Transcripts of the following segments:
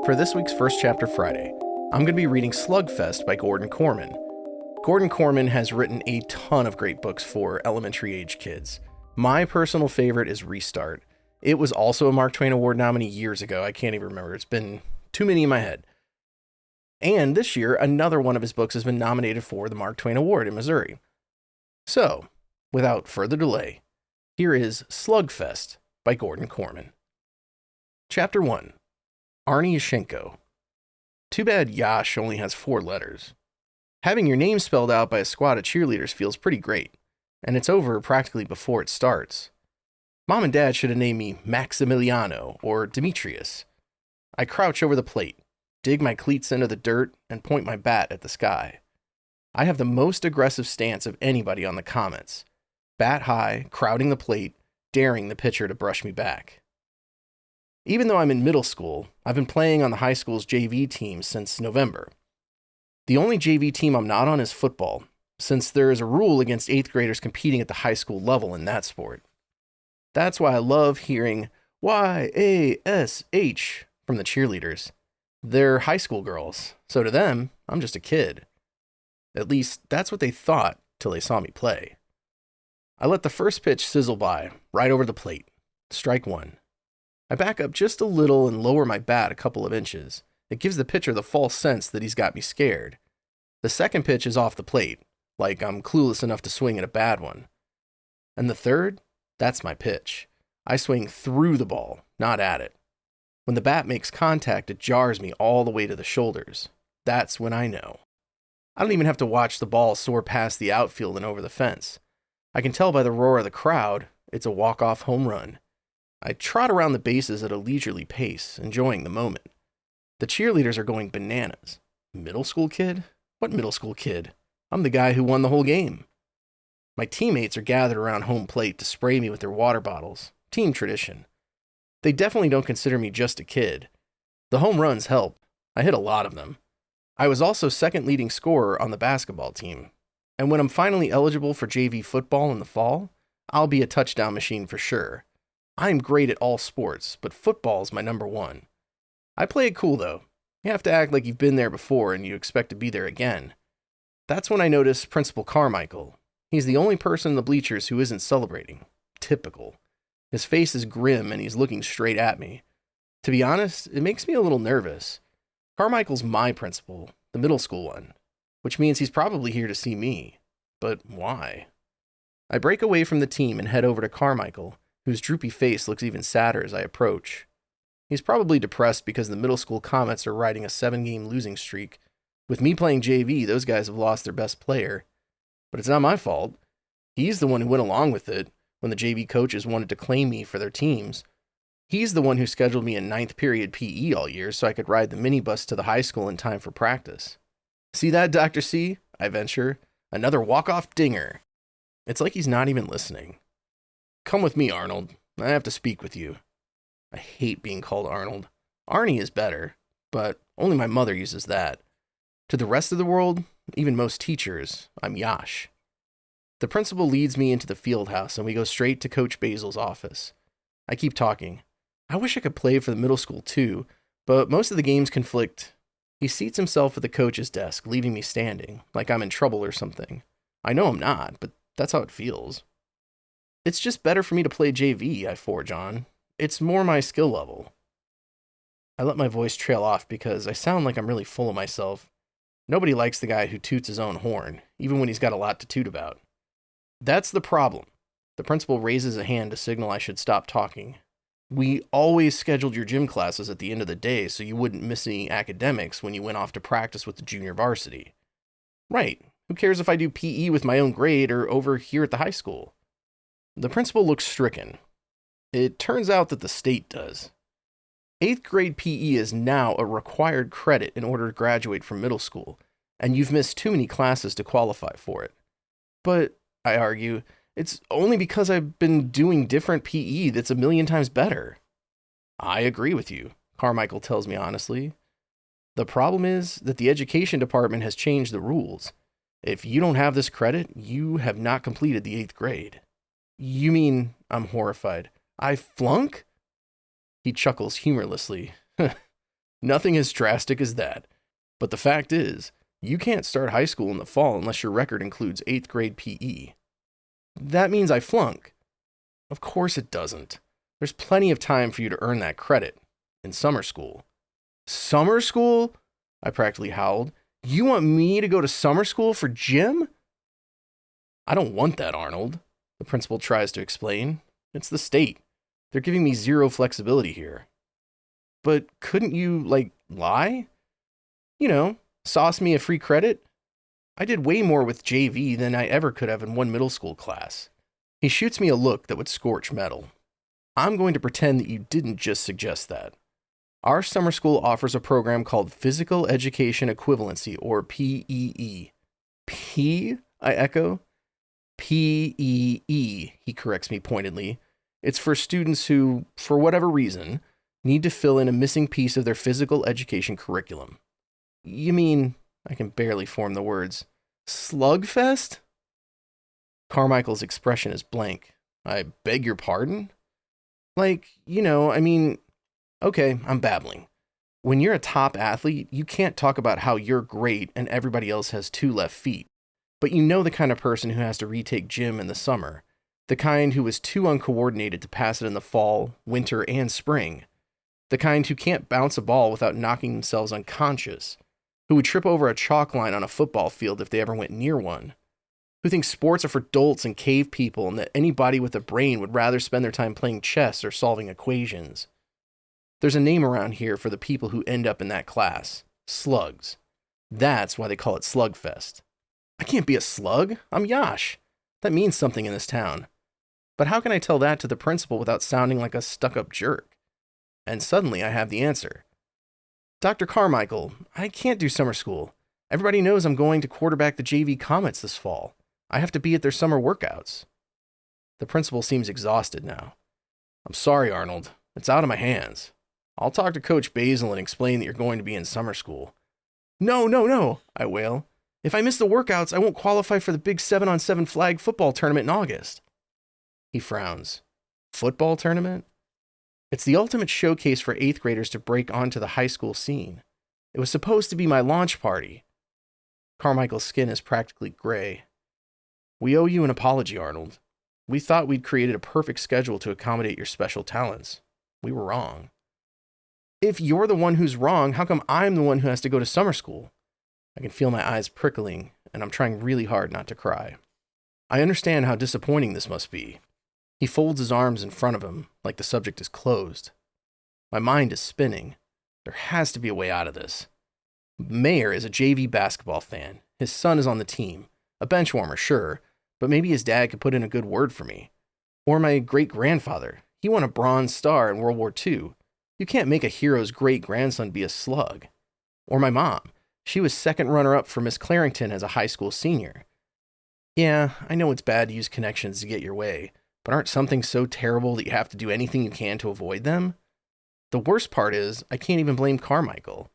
For this week's First Chapter Friday, I'm going to be reading Slugfest by Gordon Korman. Gordon Korman has written a ton of great books for elementary age kids. My personal favorite is Restart. It was also a Mark Twain Award nominee years ago. I can't even remember. It's been too many in my head. And this year, another one of his books has been nominated for the Mark Twain Award in Missouri. So, without further delay, here is Slugfest by Gordon Korman. Chapter 1. Arnie Yashenko. Too bad Yash only has 4 letters. Having your name spelled out by a squad of cheerleaders feels pretty great, and it's over practically before it starts. Mom and Dad should have named me Maximiliano or Demetrius. I crouch over the plate, dig my cleats into the dirt, and point my bat at the sky. I have the most aggressive stance of anybody on the Comets. Bat high, crowding the plate, daring the pitcher to brush me back. Even though I'm in middle school, I've been playing on the high school's JV team since November. The only JV team I'm not on is football, since there is a rule against 8th graders competing at the high school level in that sport. That's why I love hearing Y-A-S-H from the cheerleaders. They're high school girls, so to them, I'm just a kid. At least, that's what they thought till they saw me play. I let the first pitch sizzle by, right over the plate. Strike 1. I back up just a little and lower my bat a couple of inches. It gives the pitcher the false sense that he's got me scared. The second pitch is off the plate, like I'm clueless enough to swing at a bad one. And the third? That's my pitch. I swing through the ball, not at it. When the bat makes contact, it jars me all the way to the shoulders. That's when I know. I don't even have to watch the ball soar past the outfield and over the fence. I can tell by the roar of the crowd, it's a walk-off home run. I trot around the bases at a leisurely pace, enjoying the moment. The cheerleaders are going bananas. Middle school kid? What middle school kid? I'm the guy who won the whole game. My teammates are gathered around home plate to spray me with their water bottles. Team tradition. They definitely don't consider me just a kid. The home runs help. I hit a lot of them. I was also second leading scorer on the basketball team. And when I'm finally eligible for JV football in the fall, I'll be a touchdown machine for sure. I'm great at all sports, but football's my number one. I play it cool though. You have to act like you've been there before and you expect to be there again. That's when I notice Principal Carmichael. He's the only person in the bleachers who isn't celebrating. Typical. His face is grim and he's looking straight at me. To be honest, it makes me a little nervous. Carmichael's my principal, the middle school one, which means he's probably here to see me. But why? I break away from the team and head over to Carmichael, whose droopy face looks even sadder as I approach. He's probably depressed because the middle school Comets are riding a 7-game losing streak. With me playing JV, those guys have lost their best player. But it's not my fault. He's the one who went along with it when the JV coaches wanted to claim me for their teams. He's the one who scheduled me in 9th period PE all year so I could ride the minibus to the high school in time for practice. See that, Dr. C? I venture. Another walk-off dinger. It's like he's not even listening. Come with me, Arnold. I have to speak with you. I hate being called Arnold. Arnie is better, but only my mother uses that. To the rest of the world, even most teachers, I'm Yash. The principal leads me into the field house and we go straight to Coach Basil's office. I keep talking. I wish I could play for the middle school too, but most of the games conflict. He seats himself at the coach's desk, leaving me standing, like I'm in trouble or something. I know I'm not, but that's how it feels. It's just better for me to play JV, I forge on. It's more my skill level. I let my voice trail off because I sound like I'm really full of myself. Nobody likes the guy who toots his own horn, even when he's got a lot to toot about. That's the problem. The principal raises a hand to signal I should stop talking. We always scheduled your gym classes at the end of the day so you wouldn't miss any academics when you went off to practice with the junior varsity. Right. Who cares if I do PE with my own grade or over here at the high school? The principal looks stricken. It turns out that the state does. 8th grade PE is now a required credit in order to graduate from middle school, and you've missed too many classes to qualify for it. But, I argue, it's only because I've been doing different PE that's a million times better. I agree with you, Carmichael tells me honestly. The problem is that the education department has changed the rules. If you don't have this credit, you have not completed the 8th grade. You mean, I'm horrified, I flunk? He chuckles humorlessly. Nothing as drastic as that. But the fact is, you can't start high school in the fall unless your record includes 8th grade PE. That means I flunk. Of course it doesn't. There's plenty of time for you to earn that credit in summer school. Summer school? I practically howled. You want me to go to summer school for gym? I don't want that, Arnold, the principal tries to explain. It's the state. They're giving me zero flexibility here. But couldn't you, lie? You know, sauce me a free credit? I did way more with JV than I ever could have in one middle school class. He shoots me a look that would scorch metal. I'm going to pretend that you didn't just suggest that. Our summer school offers a program called Physical Education Equivalency, or PEE. P? I echo. PEE, he corrects me pointedly. It's for students who, for whatever reason, need to fill in a missing piece of their physical education curriculum. You mean, I can barely form the words, Slugfest? Carmichael's expression is blank. I beg your pardon? Okay, I'm babbling. When you're a top athlete, you can't talk about how you're great and everybody else has 2 left feet. But you know the kind of person who has to retake gym in the summer. The kind who is too uncoordinated to pass it in the fall, winter, and spring. The kind who can't bounce a ball without knocking themselves unconscious. Who would trip over a chalk line on a football field if they ever went near one. Who thinks sports are for dolts and cave people and that anybody with a brain would rather spend their time playing chess or solving equations. There's a name around here for the people who end up in that class. Slugs. That's why they call it Slugfest. I can't be a slug. I'm Yash. That means something in this town. But how can I tell that to the principal without sounding like a stuck-up jerk? And suddenly I have the answer. Dr. Carmichael, I can't do summer school. Everybody knows I'm going to quarterback the JV Comets this fall. I have to be at their summer workouts. The principal seems exhausted now. I'm sorry, Arnold. It's out of my hands. I'll talk to Coach Basil and explain that you're going to be in summer school. No, I wail. If I miss the workouts, I won't qualify for the big 7-on-7 flag football tournament in August. He frowns. Football tournament? It's the ultimate showcase for 8th graders to break onto the high school scene. It was supposed to be my launch party. Carmichael's skin is practically gray. We owe you an apology, Arnold. We thought we'd created a perfect schedule to accommodate your special talents. We were wrong. If you're the one who's wrong, how come I'm the one who has to go to summer school? I can feel my eyes prickling, and I'm trying really hard not to cry. I understand how disappointing this must be. He folds his arms in front of him, like the subject is closed. My mind is spinning. There has to be a way out of this. Mayer is a JV basketball fan. His son is on the team. A bench warmer, sure, but maybe his dad could put in a good word for me. Or my great-grandfather. He won a Bronze Star in World War II. You can't make a hero's great-grandson be a slug. Or my mom. She was second runner-up for Miss Clarington as a high school senior. Yeah, I know it's bad to use connections to get your way, but aren't some things so terrible that you have to do anything you can to avoid them? The worst part is, I can't even blame Carmichael.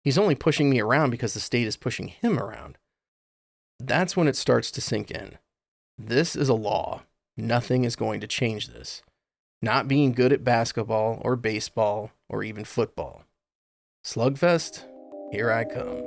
He's only pushing me around because the state is pushing him around. That's when it starts to sink in. This is a law. Nothing is going to change this. Not being good at basketball or baseball or even football. Slugfest, here I come.